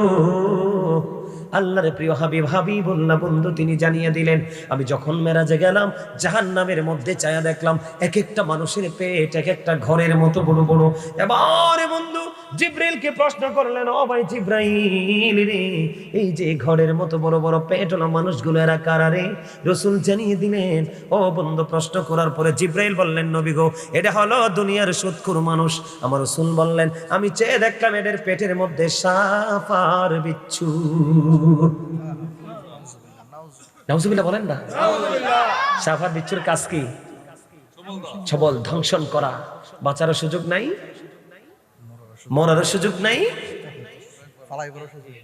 আল্লাহর প্রিয় হাবিব, হাবিবুল্লাহ বন্ধু তিনি জানিয়ে দিলেন, আমি যখন মেরাজে গেলাম জাহান্নামের মধ্যে চায়া দেখলাম এক একটা মানুষের পেট এক একটা ঘরের মতো বড় বড়। এবারে বন্ধু জিব্রাইলকে প্রশ্ন করলেন, ও ভাই জিব্রাইল রে, এই যে ঘরের মতো বড় বড় পেট হলো মানুষগুলো এরা কারা রে? রাসূল জানিয়ে দিলেন। ও বন্ধু প্রশ্ন করার পরে জিব্রাইল বললেন, নবী গো, এটা হলো দুনিয়ার সুদখোর মানুষ। আমার রাসূল বললেন, আমি চেয়ে দেখলাম এদের পেটের মধ্যে সাপ আর বিচ্ছু। নাউজুবিল্লাহ বলেন না। সাপ আর বিচ্ছুর কাজ কি? সবল ধ্বংসন করা। বাঁচারও সুযোগ নাই, মরারও সুযোগ নাই,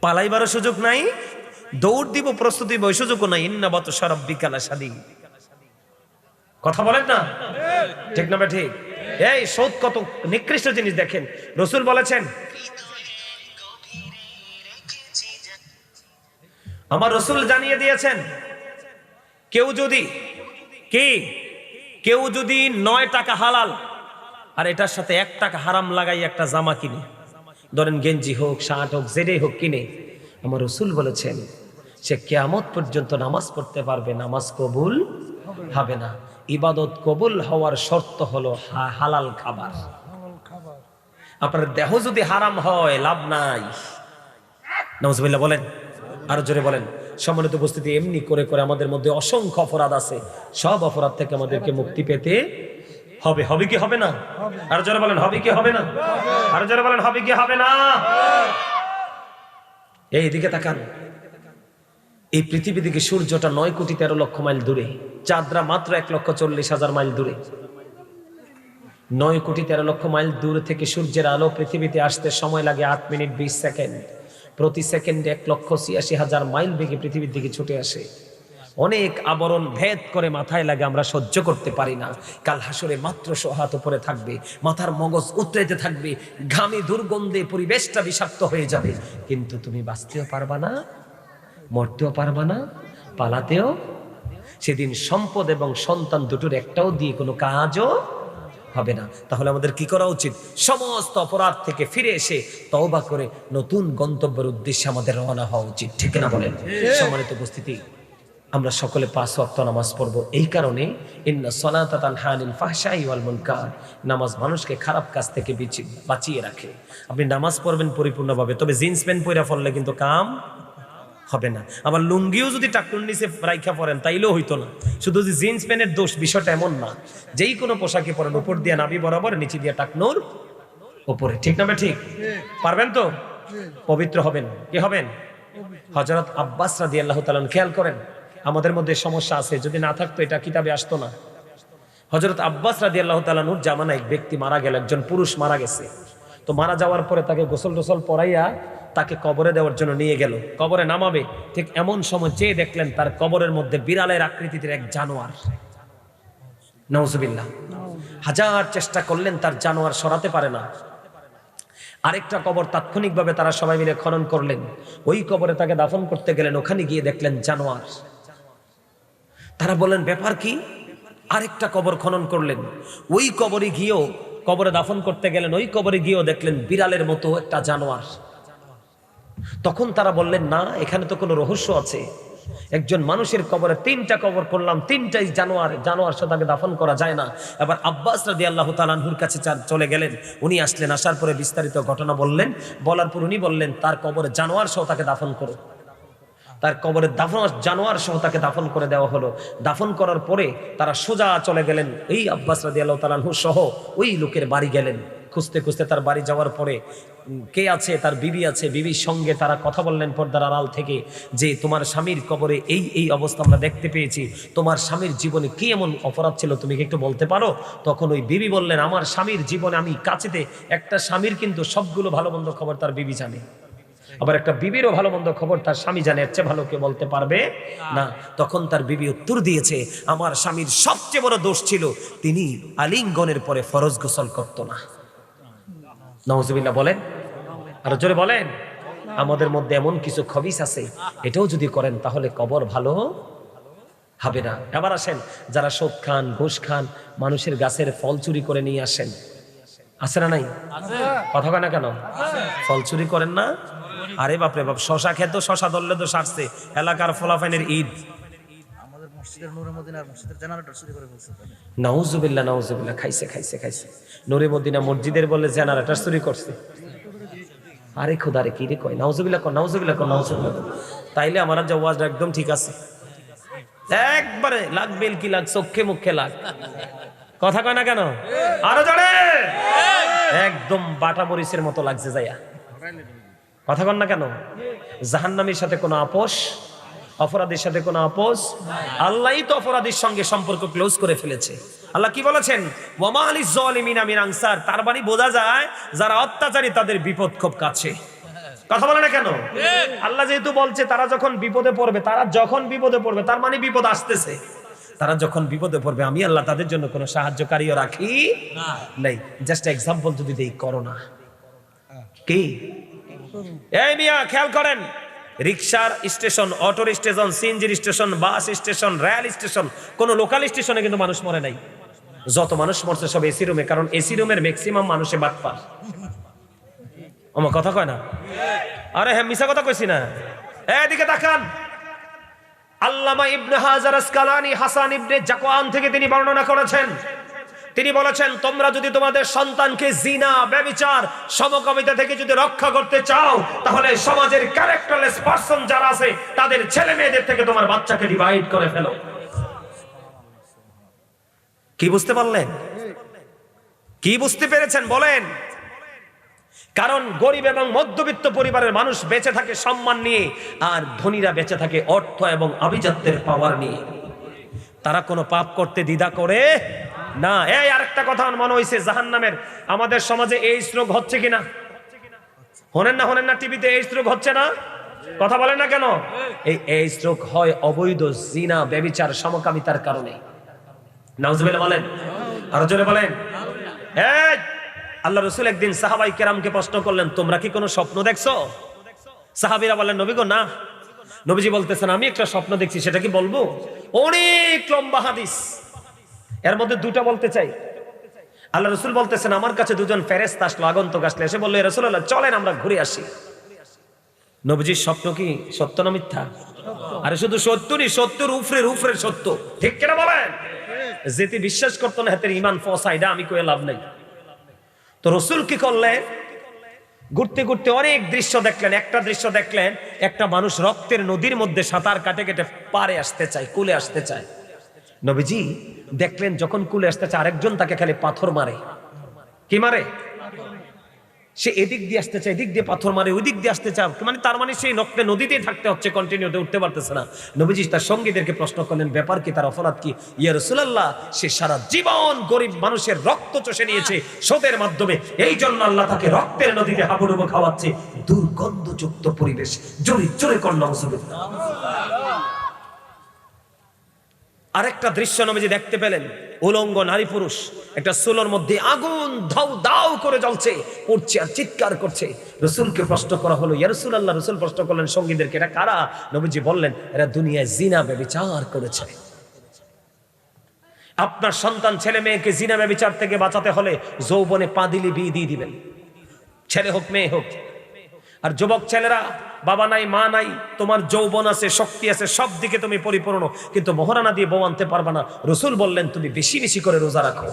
পালাইবারও সুযোগ নাই, দৌড় দিব প্রস্তুতি বই সুযোগও নাই। ইন্নাবাত সারাব্বিকা লাশাদীদ। কথা বলেন না, ঠিক না? ঠিক। এই সৌদ কত নিকৃষ্ট জিনিস দেখেন। রাসূল বলেছেন, আমার রাসূল জানিয়ে দিয়েছেন, কেউ যদি 9 টাকা হালাল আর এটার সাথে 1 টাকা হারাম লাগাই একটা জামা কিনে, ধরেন গেঞ্জি হোক শার্ট হোক যেটাই হোক কিনে, আমার রাসূল বলেছেন সে কিয়ামত পর্যন্ত নামাজ পড়তে পারবে, নামাজ কবুল হবে না। ইবাদত কবুল হওয়ার শর্ত হলো হালাল খাবার। আপনার দেহ যদি হারাম হয় লাভ নাই। নাউজুবিল্লাহ বলেন, আরো জোরে বলেন। সম্মানিত উপস্থিতি, এমনি করে করে আমাদের মধ্যে অসংখ্য অপরাধ আছে। সব অপরাধ থেকে আমাদেরকে মুক্তি পেতে হবে। হবে কি হবে না? আরো জোরে বলেন, হবে কি হবে না? আরো জোরে বলেন, হবে কি হবে না? এইদিকে তাকান। এই পৃথিবী থেকে সূর্যটা 9,13,00,000 মাইল দূরে, চাঁদরা মাত্র 1,40,000 মাইল দূরে। 9,13,00,000 মাইল দূর থেকে সূর্যের আলো পৃথিবীতে আসতে সময় লাগে 8 মিনিট 20 সেকেন্ড। প্রতি সেকেন্ডে 1,86,000 মাইল বেগে পৃথিবীর দিকে ছুটে আসে। অনেক আবরণ ভেদ করে মাথায় লাগে, আমরা সহ্য করতে পারি না। কাল হাসরে মাত্র 100 হাত উপরে থাকবে, মাথার মগজ উতরাইতে থাকবে, ঘামে দুর্গন্ধে পরিবেশটা বিষাক্ত হয়ে যাবে। কিন্তু তুমি বাঁচতেও পারবা না, মরতেও পারবা না, পালাতেও। সেদিন সম্পদ এবং সন্তান দুটোর একটাও দিয়ে কোনো কাজও হবে না। তাহলে আমাদের কি করা উচিত? সমস্ত অপরাধ থেকে ফিরে এসে তওবা করে নতুন গন্তব্যের উদ্দেশ্যে আমাদের রওনা হওয়া উচিত, ঠিক না বলেন? সম্মানিত উপস্থিতি, আমরা সকলে 5 ওয়াক্ত নামাজ পড়ব। এই কারণে ইন্না সলাতা তানহা আনিল ফাহশাই ওয়াল মুনকার, নামাজ মানুষকে খারাপ কাজ থেকে বাঁচিয়ে রাখে। আপনি নামাজ পড়বেন পরিপূর্ণভাবে, তবে জিন্স প্যান্ট পরে পড়লে কিন্তু কাম হবে না। আবার লুঙ্গিও যদি টাকনুর নিচে রাইখা পরেন তাইলেও হইতো না। শুধু যে জিন্স প্যান্টের দোষ, বিষয়টা এমন না। যেই কোনো পোশাকে পরেন, উপর দিয়ে নাভি বরাবর, নিচে দিয়ে টাকনুর উপরে, ঠিক না? ঠিক পারবেন তো? পবিত্র হবেন। কি হবেন? হযরত আব্বাস রাদিয়াল্লাহু তাআলা, খেয়াল করেন, আমাদের মধ্যে সমস্যা আছে, যদি না থাকতো এটা কিতাবে আসতো না। হযরত আব্বাস রাদিয়াল্লাহু তাআলা নূর জামানায় এক ব্যক্তি মারা গেল, একজন পুরুষ মারা গেছে। তো মারা যাওয়ার পরে তাকে গোসল টোসল পরাইয়া তাকে কবরে দেওয়ার জন্য নিয়ে গেল, কবরে নামাবে। ঠিক এমন সময় চেয়ে দেখলেন তার কবরের মধ্যে বিড়ালের আকৃতির এক জানোয়ার। নাউজুবিল্লাহ। হাজার চেষ্টা করলেন তার জানোয়ার সরাতে পারে না। আরেকটা কবর তাৎক্ষণিকভাবে তারা সবাই মিলে খনন করলেন, ওই কবরে তাকে দাফন করতে গেলেন, ওখানে গিয়ে দেখলেন জানোয়ার। তারা বললেন ব্যাপার কি? আরেকটা কবর খনন করলেন, ওই কবরে গিয়েও, কবরে দাফন করতে গেলেন, ওই কবরে গিয়েও দেখলেন বিড়ালের মতো একটা জানোয়ার। তখন তারা বললেন না, এখানে তো কোনো রহস্য আছে। একজন মানুষের কবরে 3টা কবর করলাম, 3টাই জানোয়ার সাথে তাকে দাফন করা যায় না। এবার আব্বাস রাদিয়াল্লাহু তাআলা আনহুর কাছে চলে গেলেন। উনি আসলেন, আসার পরে বিস্তারিত ঘটনা বললেন। বলার পর উনি বললেন তার কবরে জানোয়ার সহ তাকে দাফন করো। তার কবরে জানোয়ার সহ তাকে দাফন করে দেওয়া হলো। দাফন করার পরে তারা সোজা চলে গেলেন, এই আব্বাস রাদিয়াল্লাহু তাআলা আনহু সহ ওই লোকের বাড়ি গেলেন। খুঁজতে খুঁজতে তার বাড়ি যাওয়ার পরে কে আছে? তার বিবি আছে। বিবির সঙ্গে তারা কথা বললেন পর্দার আড়াল থেকে, যে তোমার স্বামীর কবরে এই অবস্থা আমরা দেখতে পেয়েছি, তোমার স্বামীর জীবনে কি এমন অপরাধ ছিল তুমি কি একটু বলতে পারো? তখন ওই বিবি বললেন, আমার স্বামীর জীবনে আমি কাছেতে, একটা স্বামীর কিন্তু সবগুলো ভালো মন্দ খবর তার বিবি জানে, আবার একটা বিবিরও ভালো মন্দ খবর তার স্বামী জানে, এর চেয়ে ভালো কেউ বলতে পারবে না। তখন তার বিবি উত্তর দিয়েছে, আমার স্বামীর সবচেয়ে বড় দোষ ছিল তিনি আলিঙ্গনের পরে ফরজ গোসল করত না। নাউজুবিল্লাহ বলেন, আর জোরে বলেন। আমাদের মধ্যে এমন কিছু খবিস আছে, এটাও যদি করেন তাহলে কবর ভালো হবে না। এবার আসেন, যারা সুদ খান, ঘুষ খান, মানুষের গাছের ফল চুরি করে নিয়ে আসেন, আছে না নাই? কথা কয় না কেন? ফল চুরি করেন না? আরে বাপরে বাপ, শশা খেত, শশা ধরলে তো সারছে, এলাকার ফলাফাইনের ঈদ। আমাদের মসজিদের নূরে মদিনার মসজিদের জেনারেটর চুরি করে ফেলছে। নাউজুবিল্লাহ নাউজুবিল্লাহ, খাইছে খাইছে খাইছে। নূরে মদিনা মসজিদের বলে জেনারেটর চুরি করছে। আরে খোদা রে, কি রে কয়? নাউজুবিল্লাহ কর, নাউজুবিল্লাহ কর, নাউজুবিল্লাহ কর। তাইলে আমার যে ওয়াজটা একদম ঠিক আছে, একবারে লাগ বেল কি লাগ, চোখে মুখে লাগ। কথা কয় না কেন? আরো জোরে। একদম বাটা মরিচের মতো লাগছে যাইয়া। কথা কন না কেন? জাহান্নামীর সাথে কোনো আপোষ, অপরাধীর সাথে কোনো আপোষ। আল্লাহই তো অপরাধীর সঙ্গে সম্পর্ক ক্লোজ করে ফেলেছে। আল্লাহ কি বলেছেন? ওয়ামা আলিজ জালিমিনা মিন আনসার। তার মানে বোঝা যায় যারা অত্যাচারী তাদের বিপদ খুব কাছে। কথা বলে না কেন? আল্লাহ যেহেতু বলছে তারা যখন বিপদে পড়বে, তার মানে বিপদ আসতেছে। তারা যখন বিপদে পড়বে আমি আল্লাহ তাদের জন্য কোনো সাহায্যকারীও রাখি নাই। জাস্ট এক্সাম্পল যদি দেই, করোনা কি? এই মিয়া খেয়াল করেন, রিক্সার স্টেশন, অটোর স্টেশন, সিএনজির station, bus station, rail station, কোন লোকাল স্টেশনে কিন্তু মানুষ মরে নাই। যত মানুষ মরছে সব এসি রুমে, কারণ এসি রুমের ম্যাক্সিমাম মানুষে বাটপার। আমার কথা কয় না? আরে হ্যাঁ, মিছা কথা কইছি না? এদিকে তাকান, আল্লামা ইবনে হাজার আসকালানি হাসান ইবনে জাকওয়ান থেকে তিনি বর্ণনা করেছেন। তিনি বলেছেন, তোমরা যদি তোমাদের সন্তানকে জিনা, ব্যভিচার, সমকামিতা থেকে যদি রক্ষা করতে চাও, তাহলে সমাজের ক্যারেক্টারলেস পারসন যারা আছে তাদের ছেলে মেয়েদের থেকে তোমার বাচ্চাকে ডিভাইড করে ফেলো। কি বুঝতে পারলেন? কি বুঝতে পেরেছেন বলেন? কারণ গরিব এবং মধ্যবিত্ত পরিবারের মানুষ বেঁচে থাকে সম্মান নিয়ে, আর ধনীরা বেঁচে থাকে অর্থ এবং আভিজাত্যের পাওয়ার নিয়ে। তারা কোনো পাপ করতে দ্বিধা করে না। এই আরেকটা কথা আমার মনে হয়েছে, জাহান্নামের আমাদের সমাজে এইডস রোগ হচ্ছে কিনা? হনেন না টিভিতে এইডস রোগ হচ্ছে না? কথা বলেন না কেন? এই এইডস রোগ হয় অবৈধ জিনা, ব্যভিচার, সমকামিতার কারণে। নাউজুবিল্লাহ বলেন, আরো জোরে বলেন। এই আল্লাহ রাসূল একদিন সাহাবাই কেরামকে প্রশ্ন করলেন, তোমরা কি কোনো স্বপ্ন দেখছো? সাহাবীরা বললেন, নবী গো না। নবীজি বলতেছেন, আমি একটা স্বপ্ন দেখছি, সেটা কি বলবো? অনেক লম্বা হাদিস, এর মধ্যে দুটো বলতে চাই। আল্লাহ রাসূল বলতেছেন, আমার কাছে দুজন ফেরেশতা আসলো, আগন্তুক আসলে, এসে বলল, ইয়া রাসূলুল্লাহ চলেন আমরা ঘুরে আসি। নবীজির স্বপ্ন কি সত্য না মিথ্যা? আরে শুধু সত্যই, সত্যের উপরে সত্য, ঠিক কিনা বলেন? যেতে বিশ্বাস করতো না হাতের ইমান ফসা, এটা আমি কয়ে লাভ নাই। তো রাসূল কি করলেন? ঘুরতে ঘুরতে অনেক দৃশ্য দেখলেন। একটা দৃশ্য দেখলেন, একটা মানুষ রক্তের নদীর মধ্যে সাঁতার কাটে কেটে পারে আসতে চায়, কুলে আসতে চায়। নবীজি দেখলেন যখন কুলে আসতে চায়, আরেকজন তাকে খালি পাথর মারে। কি মারে? সে এদিক দিয়ে আসতে চায়, এদিক দিয়ে পাথর মারে, ওই দিক দিয়ে আসতে চায়, মানে তার মানে সেই রক্তের নদীতেই থাকতে হচ্ছে, কন্টিনিউতে উঠতে পারতেছে না। নবীজি তার সঙ্গীদেরকে প্রশ্ন করলেন, ব্যাপার কি, তার অপরাধ কি? ইয়া রাসূলুল্লাহ, সে সারা জীবন গরিব মানুষের রক্ত চষে নিয়েছে সুদের মাধ্যমে, এই জন্য আল্লাহ তাকে রক্তের নদীতে হাবুডুবু খাওয়াচ্ছে। দুর্গন্ধযুক্ত পরিবেশ। জোরে জোরে কর নাউজুবিল্লাহ। আরেকটা দৃশ্য নবীজি দেখতে পেলেন, উলঙ্গ নারী পুরুষ একটা চুলোর মধ্যে আগুন ধাউ দাউ করে জ্বলছে, পড়ছে আর চিৎকার করছে। রাসূলকে প্রশ্ন করা হলো, ইয়া রাসূলুল্লাহ, রাসূল প্রশ্ন করলেন সঙ্গীদেরকে, এটা কারা? নবীজি বললেন, এরা দুনিয়ায় জিনা ব্যভিচার করেছে। আপনার সন্তান ছেলে মেয়েকে জিনা ব্যভিচার থেকে বাঁচাতে হলে যৌবনে পা দিলে বিয়ে দিয়ে দিবেন, ছেলে হোক মেয়ে হোক। আর যুবক ছেলেরা, বাবা নাই মা নাই, তোমার যৌবন আছে, শক্তি আছে, সব দিকে তুমি পরিপূর্ণ, কিন্তু মহারানা দিয়ে বউ আনতে পারবা না। রাসূল বললেন, তুমি বেশি বেশি করে রোজা রাখো।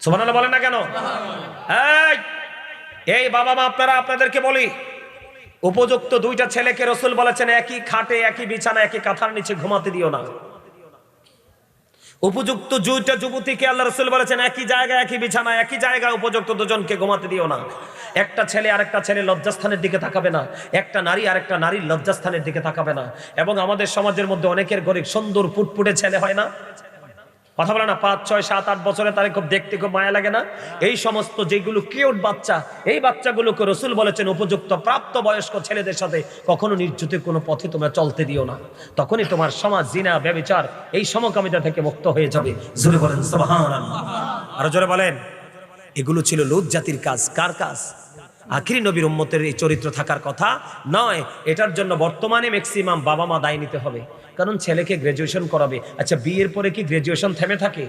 সুবহানাল্লাহ বলেন না কেন? এই বাবা মা, আপনাদেরকে বলি, উপযুক্ত দুইটা ছেলেকে রাসূল বলেছেন একই খাটে, একই বিছানা, একই কাঁথার নিচে ঘুমাতে দিও না। উপযুক্ত দুইটা যুবতীকে আল্লাহ রাসূল বলেছেন একই জায়গায়, একই বিছানা, একই জায়গায় উপযুক্ত দুজনকে ঘুমাতে দিও না। একটা ছেলে আরেকটা ছেলে লজ্জাস্থানের দিকে তাকাবে না, একটা নারী আরেকটা নারীর লজ্জাস্থানের দিকে তাকাবে না। এবং আমাদের সমাজের মধ্যে অনেকের গরিব সুন্দর ফুটফুটে ছেলে হয় না? কথা বলে না, 5, 6, 7, 8 বছরে তারে খুব দেখতে খুব মায়া লাগে না? এই সমস্ত যেগুলো কিউট বাচ্চা, এই বাচ্চাগুলোকে রাসূল বলেছেন উপযুক্ত প্রাপ্ত বয়স্ক ছেলেদের সাথে কখনো নির্যুতির কোনো পথে তোমরা চলতে দিও না। তখনই তোমার সমাজ জিনা, ব্যভিচার, এই সমকামিতা থেকে মুক্ত হয়ে যাবে। জোরে বলেন সুবহানাল্লাহ। আরো জোরে বলেন। এগুলো ছিল লূত জাতির কাজ। কার কাজ? আখিরি নবীর উম্মতের এই চরিত্র থাকার কথা নয়। এটার জন্য বর্তমানে ম্যাক্সিমাম বাবা মা দায় নিতে হবে, কারণ ছেলেকে গ্রাজুয়েশন করাবে। আচ্ছা, বিয়ের পরে কি গ্রাজুয়েশন থেমে থাকে?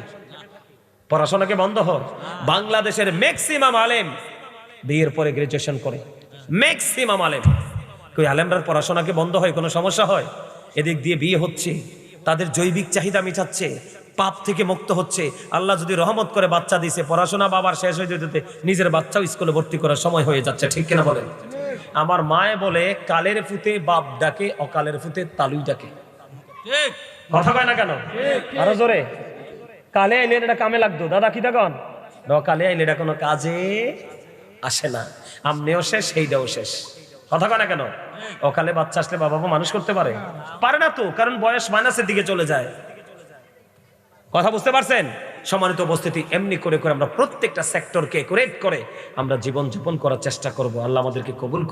পড়াশোনাকে বন্ধ হয়? বাংলাদেশের ম্যাক্সিমাম আলেম বিয়ের পরে গ্রাজুয়েশন করে, ম্যাক্সিমাম আলেম। কই আলেমরার পড়াশোনাকে বন্ধ হয়? কোনো সমস্যা হয়? এদিক দিয়ে বিয়ে হচ্ছে, তাদের জৈবিক চাহিদা মিটাচ্ছে, পাপ থেকে মুক্ত হচ্ছে। আল্লাহ যদি রহমত করে বাচ্চা দিছে, পড়াশোনা বাবার শেষ হয়ে যেতে নিজের বাচ্চাও স্কুলে ভর্তি করার সময় হয়ে যাচ্ছে, ঠিক কিনা বলেন? আমার মায়ে বলে কালের ফুতে বাপ ডাকে, অকালের ফুতে তালুই ডাকে। কথা কয় না কেন? আরো জোরে। কালে আইলে এটা কামে লাগতো, দাদা কি দেখুন, কালে আইলে এটা কোনো কাজে আসে না। আমনেও শেষ, সেইটাও শেষ। কথা কয় না কেন? অকালে বাচ্চা আসলে বাবা মা মানুষ করতে পারে? পারে না তো, কারণ বয়স মাইনাসের দিকে চলে যায়। কথা বুঝতে পারছেন? সম্মানিত উপস্থিতি, এমনি করে করে আমরা প্রত্যেকটা সেক্টরকে একুরেট করে আমরা জীবন যাপন করার চেষ্টা করব। আল্লাহ আমাদেরকে কবুল করুন।